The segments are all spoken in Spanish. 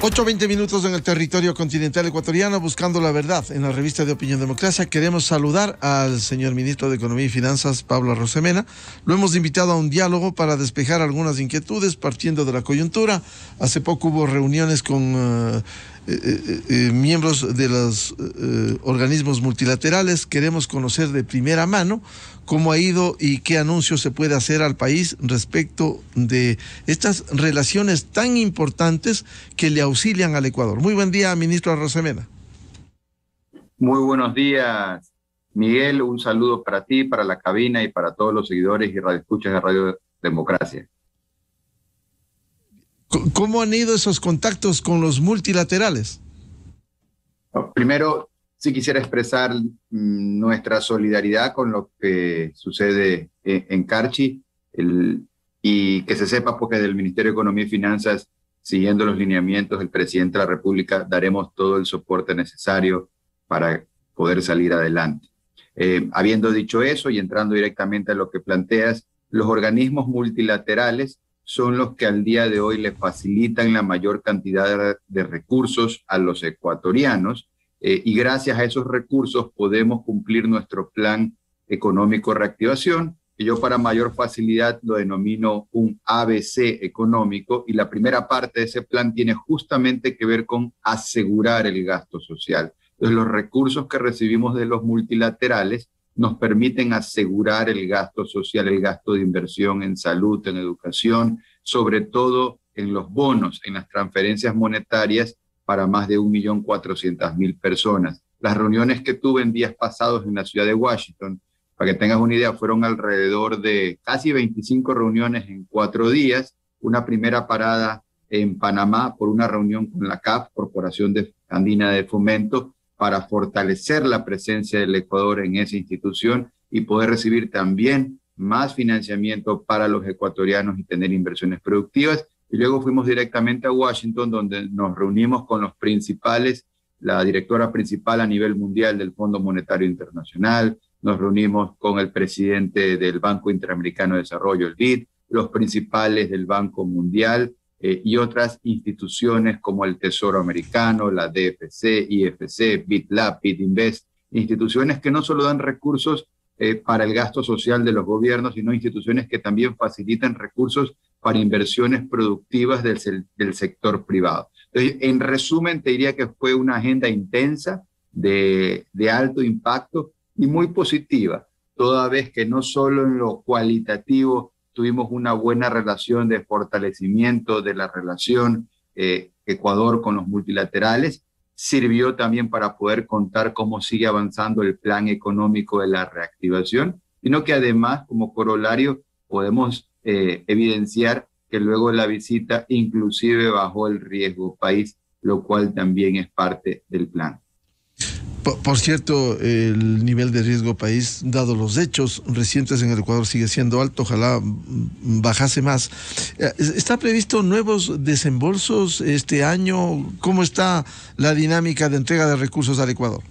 8:20 en el territorio continental ecuatoriano, buscando la verdad en la revista de Opinión Democracia. Queremos saludar al señor ministro de Economía y Finanzas, Pablo Arosemena. Lo hemos invitado a un diálogo para despejar algunas inquietudes partiendo de la coyuntura. Hace poco hubo reuniones con miembros de los organismos multilaterales. Queremos conocer de primera mano cómo ha ido y qué anuncio se puede hacer al país respecto de estas relaciones tan importantes que le auxilian al Ecuador. Muy buen día, ministro Arosemena. Muy buenos días, Miguel. Un saludo para ti, para la cabina y para todos los seguidores y radioescuchas de Radio Democracia. ¿Cómo han ido esos contactos con los multilaterales? Primero, sí quisiera expresar nuestra solidaridad con lo que sucede en Carchi y que se sepa porque del Ministerio de Economía y Finanzas, siguiendo los lineamientos del presidente de la República, daremos todo el soporte necesario para poder salir adelante. Habiendo dicho eso y entrando directamente a lo que planteas, los organismos multilaterales son los que al día de hoy le facilitan la mayor cantidad de recursos a los ecuatorianos y gracias a esos recursos podemos cumplir nuestro plan económico de reactivación, que yo para mayor facilidad lo denomino un ABC económico, y la primera parte de ese plan tiene justamente que ver con asegurar el gasto social. Entonces los recursos que recibimos de los multilaterales nos permiten asegurar el gasto social, el gasto de inversión en salud, en educación, sobre todo en los bonos, en las transferencias monetarias para más de 1.400.000 personas. Las reuniones que tuve en días pasados en la ciudad de Washington, para que tengas una idea, fueron alrededor de casi 25 reuniones en 4 días, una primera parada en Panamá por una reunión con la CAF, Corporación Andina de Fomento, para fortalecer la presencia del Ecuador en esa institución y poder recibir también más financiamiento para los ecuatorianos y tener inversiones productivas. Y luego fuimos directamente a Washington, donde nos reunimos con los principales, la directora principal a nivel mundial del Fondo Monetario Internacional, nos reunimos con el presidente del Banco Interamericano de Desarrollo, el BID, los principales del Banco Mundial, y otras instituciones como el Tesoro Americano, la DFC, IFC, BitLab, BitInvest, instituciones que no solo dan recursos para el gasto social de los gobiernos, sino instituciones que también facilitan recursos para inversiones productivas del sector privado. Entonces, en resumen, te diría que fue una agenda intensa, de alto impacto y muy positiva, toda vez que no solo en lo cualitativo tuvimos una buena relación de fortalecimiento de la relación Ecuador con los multilaterales, sirvió también para poder contar cómo sigue avanzando el plan económico de la reactivación, sino que además, como corolario, podemos evidenciar que luego de la visita inclusive bajó el riesgo país, lo cual también es parte del plan. Por cierto, el nivel de riesgo país, dado los hechos recientes en el Ecuador, sigue siendo alto. Ojalá bajase más. ¿Está previsto nuevos desembolsos este año? ¿Cómo está la dinámica de entrega de recursos al Ecuador?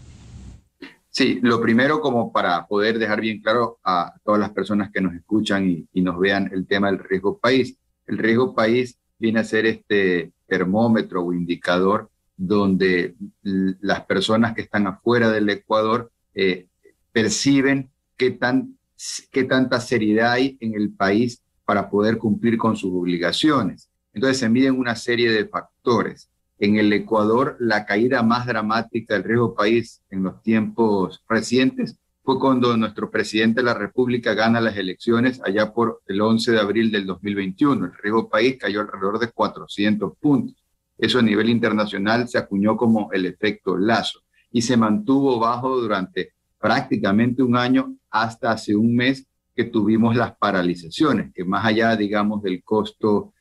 Sí, lo primero, como para poder dejar bien claro a todas las personas que nos escuchan y nos vean el tema del riesgo país. El riesgo país viene a ser este termómetro o indicador donde las personas que están afuera del Ecuador perciben qué tanta seriedad hay en el país para poder cumplir con sus obligaciones. Entonces se miden una serie de factores. En el Ecuador, la caída más dramática del riesgo país en los tiempos recientes fue cuando nuestro presidente de la República gana las elecciones allá por el 11 de abril del 2021. El riesgo país cayó alrededor de 400 puntos. Eso a nivel internacional se acuñó como el efecto Lazo y se mantuvo bajo durante prácticamente un año hasta hace un mes que tuvimos las paralizaciones, que más allá, digamos, del costo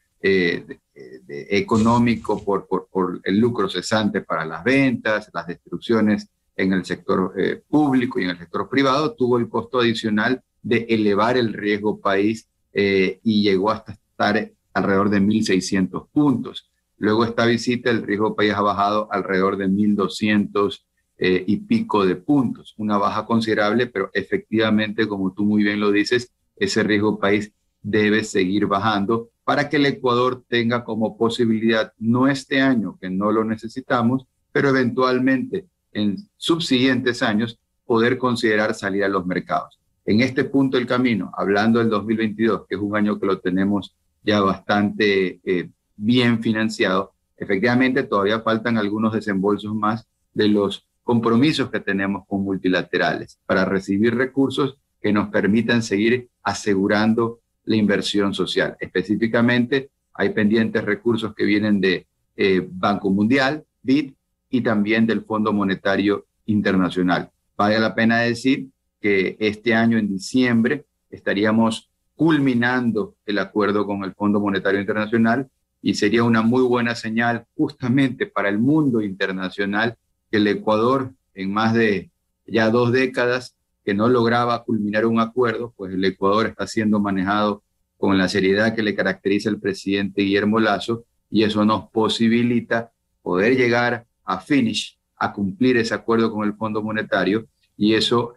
económico por el lucro cesante para las ventas, las destrucciones en el sector público y en el sector privado, tuvo el costo adicional de elevar el riesgo país y llegó hasta estar alrededor de 1.600 puntos. Luego esta visita, el riesgo país ha bajado alrededor de 1.200 y pico de puntos. Una baja considerable, pero efectivamente, como tú muy bien lo dices, ese riesgo país debe seguir bajando para que el Ecuador tenga como posibilidad, no este año, que no lo necesitamos, pero eventualmente en subsiguientes años poder considerar salir a los mercados. En este punto del camino, hablando del 2022, que es un año que lo tenemos ya bastante bien financiado, efectivamente todavía faltan algunos desembolsos más de los compromisos que tenemos con multilaterales para recibir recursos que nos permitan seguir asegurando la inversión social. Específicamente, hay pendientes recursos que vienen de Banco Mundial, BID, y también del Fondo Monetario Internacional. Vale la pena decir que este año, en diciembre, estaríamos culminando el acuerdo con el Fondo Monetario Internacional y sería una muy buena señal justamente para el mundo internacional que el Ecuador, en más de ya 2 décadas, que no lograba culminar un acuerdo, pues el Ecuador está siendo manejado con la seriedad que le caracteriza al presidente Guillermo Lasso, y eso nos posibilita poder llegar a finish, a cumplir ese acuerdo con el Fondo Monetario, y eso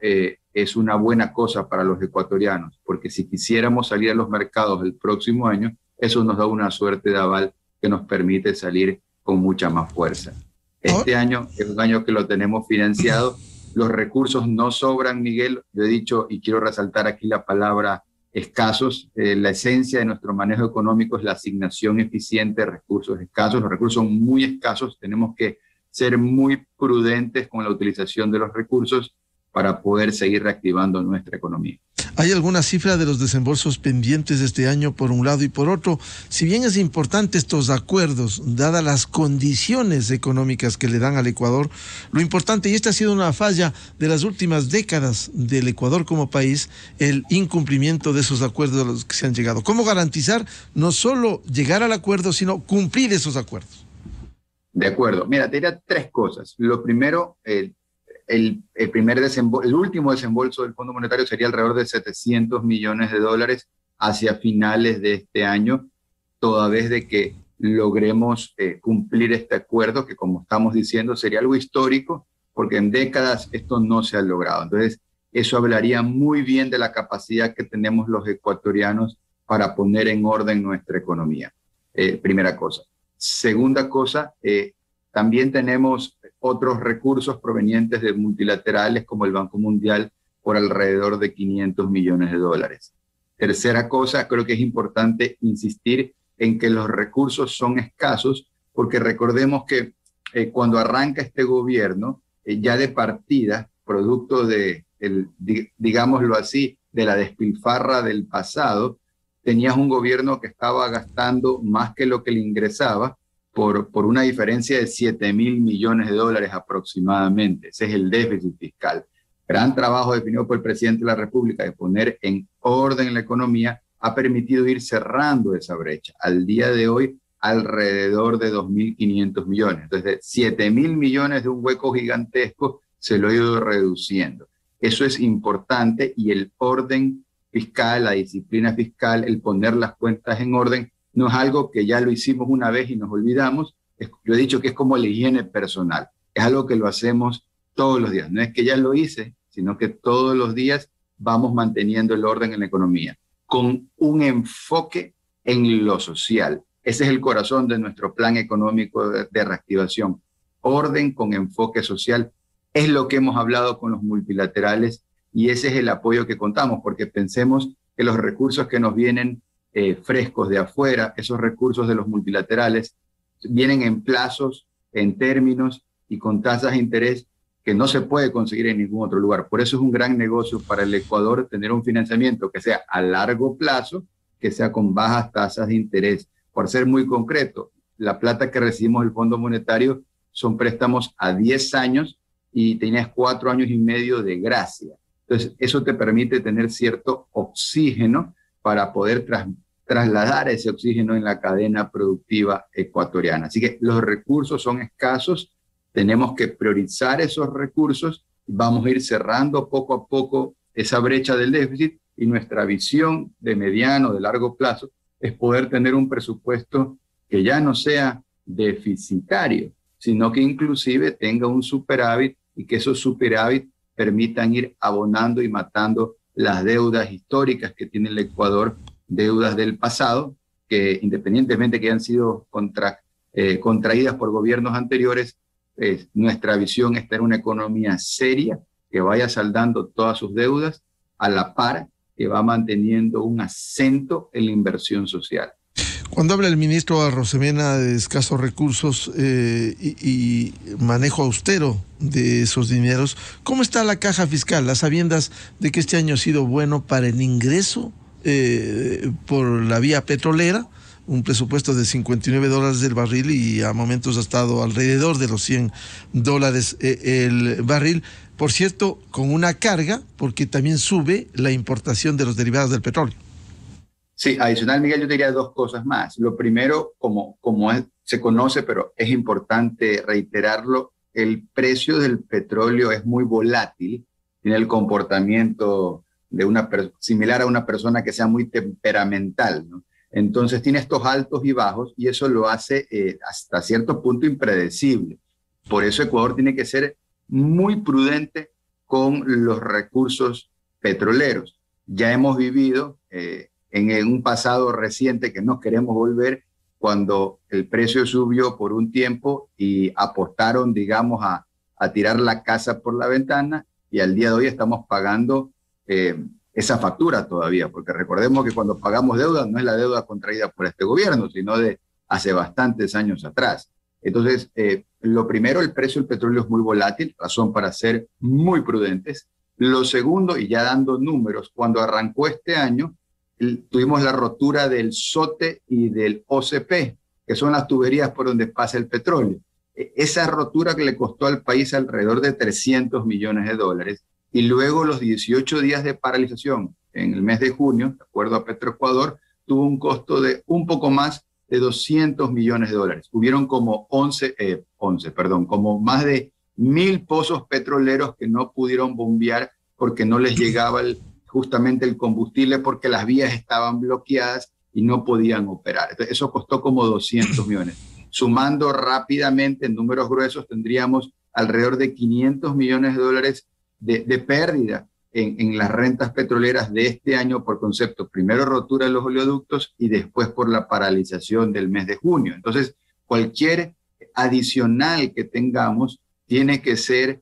es una buena cosa para los ecuatorianos, porque si quisiéramos salir a los mercados el próximo año, eso nos da una suerte de aval que nos permite salir con mucha más fuerza. Este año es un año que lo tenemos financiado. Los recursos no sobran, Miguel. Yo he dicho, y quiero resaltar aquí la palabra escasos. La esencia de nuestro manejo económico es la asignación eficiente de recursos escasos. Los recursos son muy escasos. Tenemos que ser muy prudentes con la utilización de los recursos para poder seguir reactivando nuestra economía. ¿Hay alguna cifra de los desembolsos pendientes de este año por un lado y por otro? Si bien es importante estos acuerdos, dadas las condiciones económicas que le dan al Ecuador, lo importante, y esta ha sido una falla de las últimas décadas del Ecuador como país, el incumplimiento de esos acuerdos a los que se han llegado. ¿Cómo garantizar no solo llegar al acuerdo, sino cumplir esos acuerdos? De acuerdo. Mira, te diría 3 cosas. Lo primero, el último desembolso del Fondo Monetario sería alrededor de $700 millones hacia finales de este año, toda vez de que logremos cumplir este acuerdo, que como estamos diciendo sería algo histórico, porque en décadas esto no se ha logrado. Entonces, eso hablaría muy bien de la capacidad que tenemos los ecuatorianos para poner en orden nuestra economía. Primera cosa. Segunda cosa, también tenemos otros recursos provenientes de multilaterales como el Banco Mundial por alrededor de $500 millones. Tercera cosa, creo que es importante insistir en que los recursos son escasos, porque recordemos que cuando arranca este gobierno, ya de partida, producto de, digámoslo así, de la despilfarra del pasado, tenías un gobierno que estaba gastando más que lo que le ingresaba, por una diferencia de $7.000 millones aproximadamente. Ese es el déficit fiscal. Gran trabajo definido por el presidente de la República de poner en orden la economía ha permitido ir cerrando esa brecha. Al día de hoy, alrededor de 2.500 millones. Entonces, 7.000 millones de un hueco gigantesco se lo ha ido reduciendo. Eso es importante, y el orden fiscal, la disciplina fiscal, el poner las cuentas en orden, no es algo que ya lo hicimos una vez y nos olvidamos. Yo he dicho que es como la higiene personal. Es algo que lo hacemos todos los días. No es que ya lo hice, sino que todos los días vamos manteniendo el orden en la economía, con un enfoque en lo social. Ese es el corazón de nuestro plan económico de reactivación. Orden con enfoque social. Es lo que hemos hablado con los multilaterales, y ese es el apoyo que contamos, porque pensemos que los recursos que nos vienen frescos de afuera, esos recursos de los multilaterales, vienen en plazos, en términos y con tasas de interés que no se puede conseguir en ningún otro lugar. Por eso es un gran negocio para el Ecuador tener un financiamiento que sea a largo plazo, que sea con bajas tasas de interés. Por ser muy concreto, la plata que recibimos del Fondo Monetario son préstamos a 10 años y tienes 4 años y medio de gracia. Entonces, eso te permite tener cierto oxígeno para poder trasladar ese oxígeno en la cadena productiva ecuatoriana. Así que los recursos son escasos, tenemos que priorizar esos recursos, vamos a ir cerrando poco a poco esa brecha del déficit, y nuestra visión de mediano, de largo plazo, es poder tener un presupuesto que ya no sea deficitario, sino que inclusive tenga un superávit, y que esos superávit permitan ir abonando y matando las deudas históricas que tiene el Ecuador, deudas del pasado, que independientemente que hayan sido contraídas por gobiernos anteriores, nuestra visión es tener una economía seria que vaya saldando todas sus deudas a la par que va manteniendo un acento en la inversión social. Cuando habla el ministro Arosemena de escasos recursos y manejo austero de esos dineros, ¿cómo está la caja fiscal? Las sabiendas de que este año ha sido bueno para el ingreso por la vía petrolera, un presupuesto de $59 del barril y a momentos ha estado alrededor de los $100 el barril. Por cierto, con una carga, porque también sube la importación de los derivados del petróleo. Sí, adicional, Miguel, yo te diría dos cosas más. Lo primero, se conoce, pero es importante reiterarlo, el precio del petróleo es muy volátil, tiene el comportamiento de similar a una persona que sea muy temperamental, ¿no? Entonces tiene estos altos y bajos y eso lo hace hasta cierto punto impredecible. Por eso Ecuador tiene que ser muy prudente con los recursos petroleros. Ya hemos vivido en un pasado reciente que no queremos volver, cuando el precio subió por un tiempo y apostaron, digamos, a tirar la casa por la ventana, y al día de hoy estamos pagando esa factura todavía, porque recordemos que cuando pagamos deuda no es la deuda contraída por este gobierno, sino de hace bastantes años atrás. Entonces, lo primero, el precio del petróleo es muy volátil, razón para ser muy prudentes. Lo segundo, y ya dando números, cuando arrancó este año, tuvimos la rotura del SOTE y del OCP, que son las tuberías por donde pasa el petróleo. Esa rotura que le costó al país alrededor de $300 millones, y luego los 18 días de paralización en el mes de junio, de acuerdo a Petroecuador, tuvo un costo de un poco más de $200 millones. Hubieron como como más de 1.000 pozos petroleros que no pudieron bombear porque no les llegaba justamente el combustible, porque las vías estaban bloqueadas y no podían operar. Entonces, eso costó como 200 millones. Sumando rápidamente en números gruesos, tendríamos alrededor de $500 millones de pérdida en las rentas petroleras de este año por concepto, primero rotura de los oleoductos y después por la paralización del mes de junio. Entonces, cualquier adicional que tengamos tiene que ser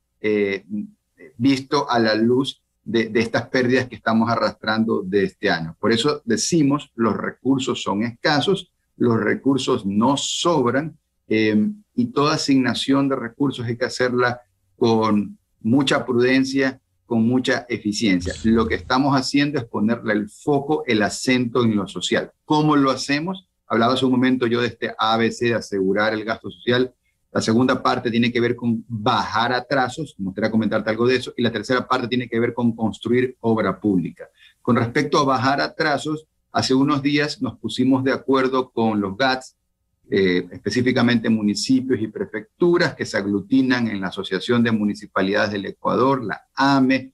visto a la luz de estas pérdidas que estamos arrastrando de este año. Por eso decimos, los recursos son escasos, los recursos no sobran, y toda asignación de recursos hay que hacerla con mucha prudencia, con mucha eficiencia. Lo que estamos haciendo es ponerle el foco, el acento en lo social. ¿Cómo lo hacemos? Hablaba hace un momento yo de este ABC de asegurar el gasto social. La segunda parte tiene que ver con bajar atrasos, me gustaría comentarte algo de eso, y la tercera parte tiene que ver con construir obra pública. Con respecto a bajar atrasos, hace unos días nos pusimos de acuerdo con los GATS, específicamente municipios y prefecturas que se aglutinan en la Asociación de Municipalidades del Ecuador, la AME,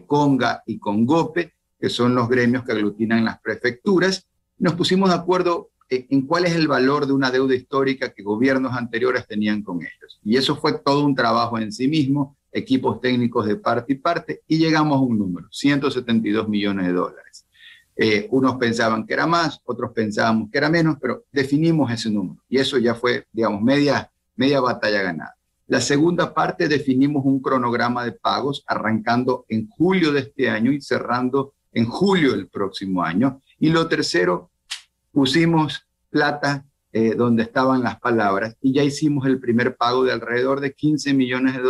CONGA y CONGOPE, que son los gremios que aglutinan las prefecturas. Nos pusimos de acuerdo en cuál es el valor de una deuda histórica que gobiernos anteriores tenían con ellos. Y eso fue todo un trabajo en sí mismo, equipos técnicos de parte y parte, y llegamos a un número, $172 millones. Unos pensaban que era más, otros pensábamos que era menos, pero definimos ese número. Y eso ya fue, digamos, media batalla ganada. La segunda parte, definimos un cronograma de pagos arrancando en julio de este año y cerrando en julio del próximo año. Y lo tercero, pusimos plata donde estaban las palabras y ya hicimos el primer pago de alrededor de $15 millones,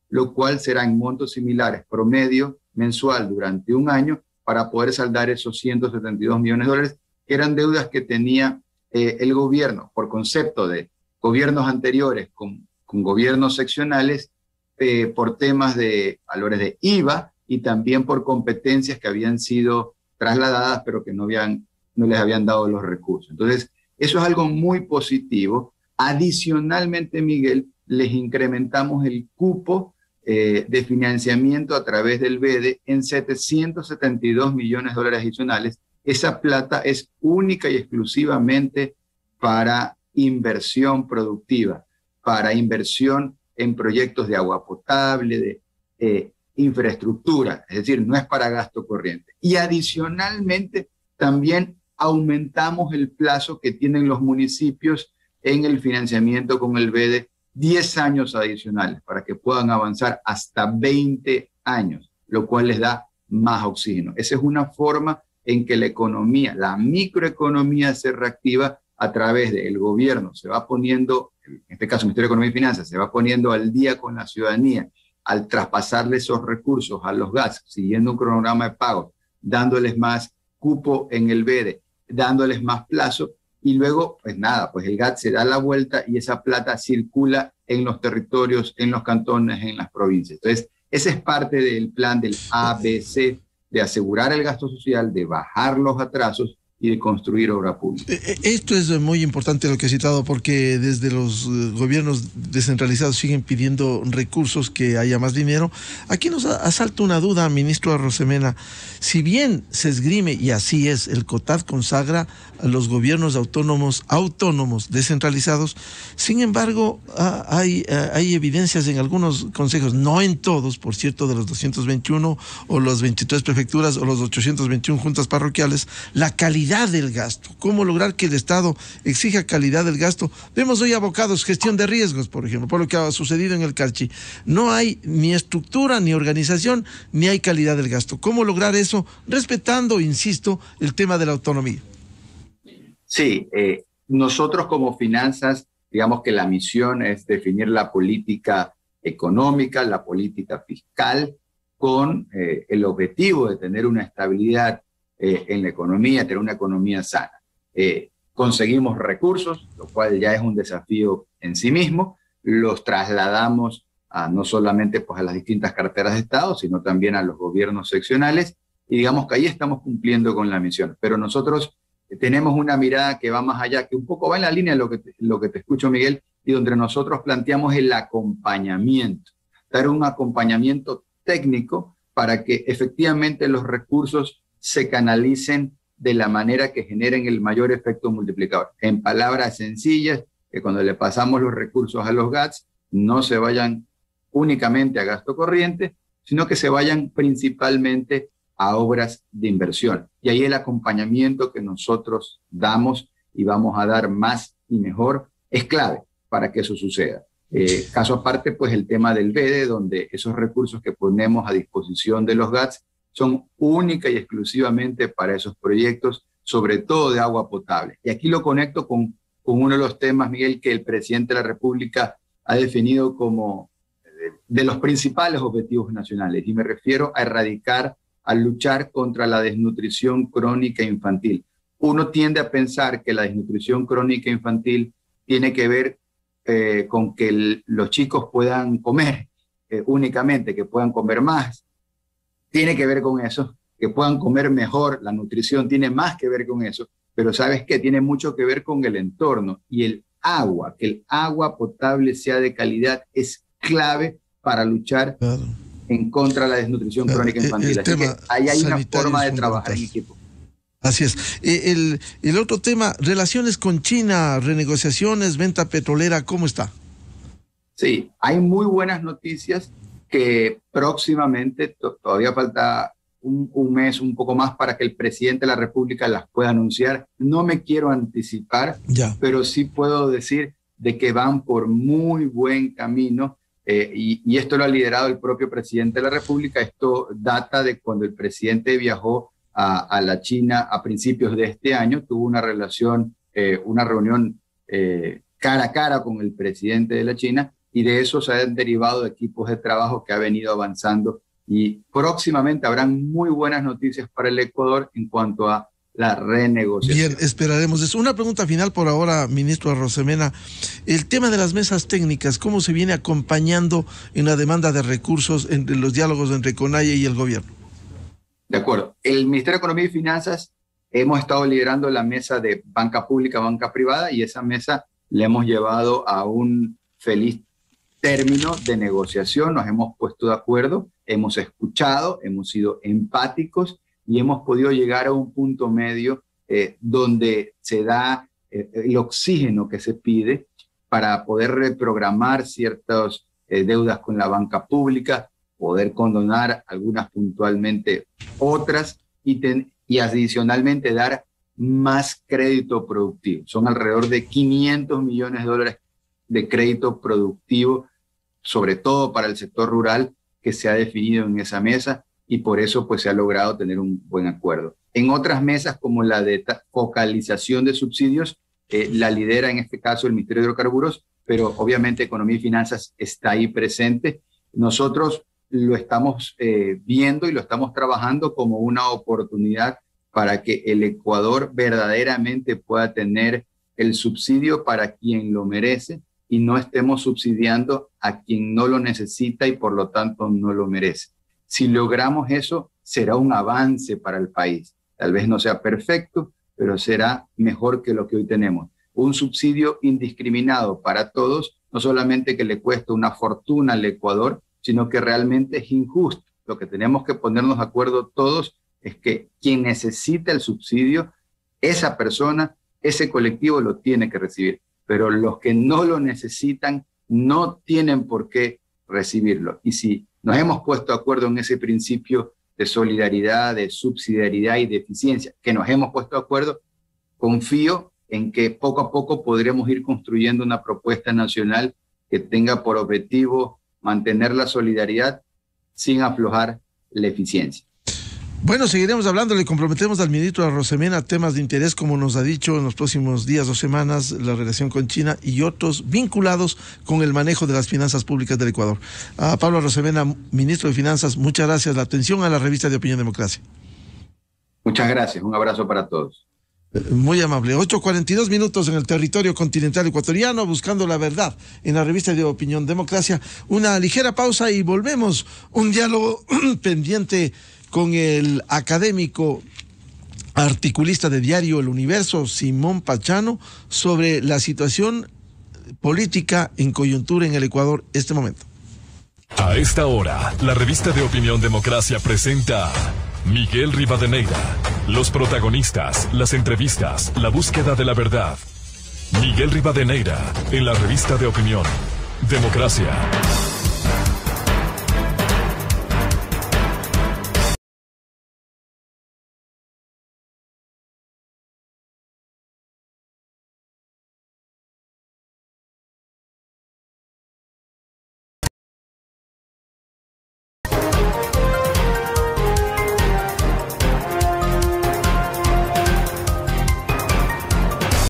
lo cual será en montos similares, promedio mensual durante un año, para poder saldar esos $172 millones, que eran deudas que tenía el gobierno por concepto de gobiernos anteriores con gobiernos seccionales, por temas de valores de IVA y también por competencias que habían sido trasladadas pero que no les habían dado los recursos. Entonces, eso es algo muy positivo. Adicionalmente, Miguel, les incrementamos el cupo de financiamiento a través del BEDE en $772 millones adicionales. Esa plata es única y exclusivamente para inversión productiva, para inversión en proyectos de agua potable, de infraestructura, es decir, no es para gasto corriente. Y adicionalmente también aumentamos el plazo que tienen los municipios en el financiamiento con el BEDE, 10 años adicionales, para que puedan avanzar hasta 20 años, lo cual les da más oxígeno. Esa es una forma en que la economía, la microeconomía se reactiva a través del gobierno. Se va poniendo, en este caso el Ministerio de Economía y Finanzas, se va poniendo al día con la ciudadanía al traspasarle esos recursos a los GATS, siguiendo un cronograma de pago, dándoles más cupo en el BEDE, dándoles más plazo, y luego, pues nada, pues el GAT se da la vuelta y esa plata circula en los territorios, en los cantones, en las provincias. Entonces, ese es parte del plan del ABC, de asegurar el gasto social, de bajar los atrasos y de construir obra pública. Esto es muy importante lo que he citado, porque desde los gobiernos descentralizados siguen pidiendo recursos, que haya más dinero. Aquí nos asalta una duda, ministro Arosemena. Si bien se esgrime, y así es, el COTAD consagra a los gobiernos autónomos descentralizados, sin embargo, hay evidencias en algunos consejos, no en todos, por cierto, de los 221 o los 23 prefecturas o los 821 juntas parroquiales, la calidad del gasto. ¿Cómo lograr que el Estado exija calidad del gasto? Vemos hoy abocados, gestión de riesgos, por ejemplo, por lo que ha sucedido en el Carchi. No hay ni estructura, ni organización, ni hay calidad del gasto. ¿Cómo lograr eso? Respetando, insisto, el tema de la autonomía. Sí, nosotros como finanzas, digamos que la misión es definir la política económica, la política fiscal, con el objetivo de tener una estabilidad en la economía, tener una economía sana. Conseguimos recursos, lo cual ya es un desafío en sí mismo, los trasladamos no solamente pues, a las distintas carteras de Estado, sino también a los gobiernos seccionales, y digamos que ahí estamos cumpliendo con la misión. Pero nosotros tenemos una mirada que va más allá, que un poco va en la línea de lo que te escucho, Miguel, y donde nosotros planteamos el acompañamiento, dar un acompañamiento técnico para que efectivamente los recursos se canalicen de la manera que generen el mayor efecto multiplicador. En palabras sencillas, que cuando le pasamos los recursos a los GATS, no se vayan únicamente a gasto corriente, sino que se vayan principalmente a obras de inversión. Y ahí el acompañamiento que nosotros damos y vamos a dar más y mejor es clave para que eso suceda. Caso aparte, pues el tema del BEDE, donde esos recursos que ponemos a disposición de los GATS son única y exclusivamente para esos proyectos, sobre todo de agua potable. Y aquí lo conecto con uno de los temas, Miguel, que el presidente de la República ha definido como de los principales objetivos nacionales, y me refiero a erradicar, a luchar contra la desnutrición crónica infantil. Uno tiende a pensar que la desnutrición crónica infantil tiene que ver con que los chicos puedan comer únicamente, que puedan comer más. Tiene que ver con eso, que puedan comer mejor, la nutrición tiene más que ver con eso, pero ¿sabes qué? Tiene mucho que ver con el entorno y el agua, que el agua potable sea de calidad es clave para luchar en contra de la desnutrición crónica infantil. Así que ahí hay una forma de trabajar en equipo. Así es. El otro tema, relaciones con China, renegociaciones, venta petrolera, ¿cómo está? Sí, hay muy buenas noticias que próximamente, todavía falta un mes, un poco más para que el presidente de la República las pueda anunciar. No me quiero anticipar, pero sí puedo decir de que van por muy buen camino, y esto lo ha liderado el propio presidente de la República. Esto data de cuando el presidente viajó a la China a principios de este año, tuvo una relación, una reunión cara a cara con el presidente de la China, y de eso se han derivado equipos de trabajo que ha venido avanzando, y próximamente habrán muy buenas noticias para el Ecuador en cuanto a la renegociación. Bien, esperaremos eso. Una pregunta final por ahora, ministro Arosemena. El tema de las mesas técnicas, ¿cómo se viene acompañando en la demanda de recursos entre los diálogos entre CONAIE y el gobierno? De acuerdo. El Ministerio de Economía y Finanzas hemos estado liderando la mesa de banca pública, banca privada, y esa mesa la hemos llevado a un feliz término de negociación. Nos hemos puesto de acuerdo, hemos escuchado, hemos sido empáticos y hemos podido llegar a un punto medio donde se da el oxígeno que se pide para poder reprogramar ciertas deudas con la banca pública, poder condonar algunas puntualmente otras y adicionalmente dar más crédito productivo. Son alrededor de $500 millones de crédito productivo, sobre todo para el sector rural, que se ha definido en esa mesa, y por eso pues se ha logrado tener un buen acuerdo. En otras mesas, como la de focalización de subsidios, la lidera en este caso el Ministerio de Hidrocarburos, pero obviamente Economía y Finanzas está ahí presente. Nosotros lo estamos viendo y lo estamos trabajando como una oportunidad para que el Ecuador verdaderamente pueda tener el subsidio para quien lo merece y no estemos subsidiando a quien no lo necesita y por lo tanto no lo merece. Si logramos eso, será un avance para el país. Tal vez no sea perfecto, pero será mejor que lo que hoy tenemos. Un subsidio indiscriminado para todos, no solamente que le cuesta una fortuna al Ecuador, sino que realmente es injusto. Lo que tenemos que ponernos de acuerdo todos es que quien necesita el subsidio, esa persona, ese colectivo lo tiene que recibir, pero los que no lo necesitan no tienen por qué recibirlo. Y si nos hemos puesto de acuerdo en ese principio de solidaridad, de subsidiariedad y de eficiencia, que nos hemos puesto de acuerdo, confío en que poco a poco podremos ir construyendo una propuesta nacional que tenga por objetivo mantener la solidaridad sin aflojar la eficiencia. Bueno, seguiremos hablando, le comprometemos al ministro Arosemena temas de interés, como nos ha dicho, en los próximos días o semanas, la relación con China y otros vinculados con el manejo de las finanzas públicas del Ecuador. A Pablo Arosemena, ministro de Finanzas, muchas gracias. La atención a la revista de Opinión Democracia. Muchas gracias, un abrazo para todos. Muy amable. 8:42 minutos en el territorio continental ecuatoriano, buscando la verdad en la revista de Opinión Democracia. Una ligera pausa y volvemos. Un diálogo pendiente con el académico articulista de diario El Universo, Simón Pachano, sobre la situación política en coyuntura en el Ecuador este momento. A esta hora, la revista de Opinión Democracia presenta Miguel Rivadeneira. Los protagonistas, las entrevistas, la búsqueda de la verdad. Miguel Rivadeneira, en la revista de Opinión Democracia.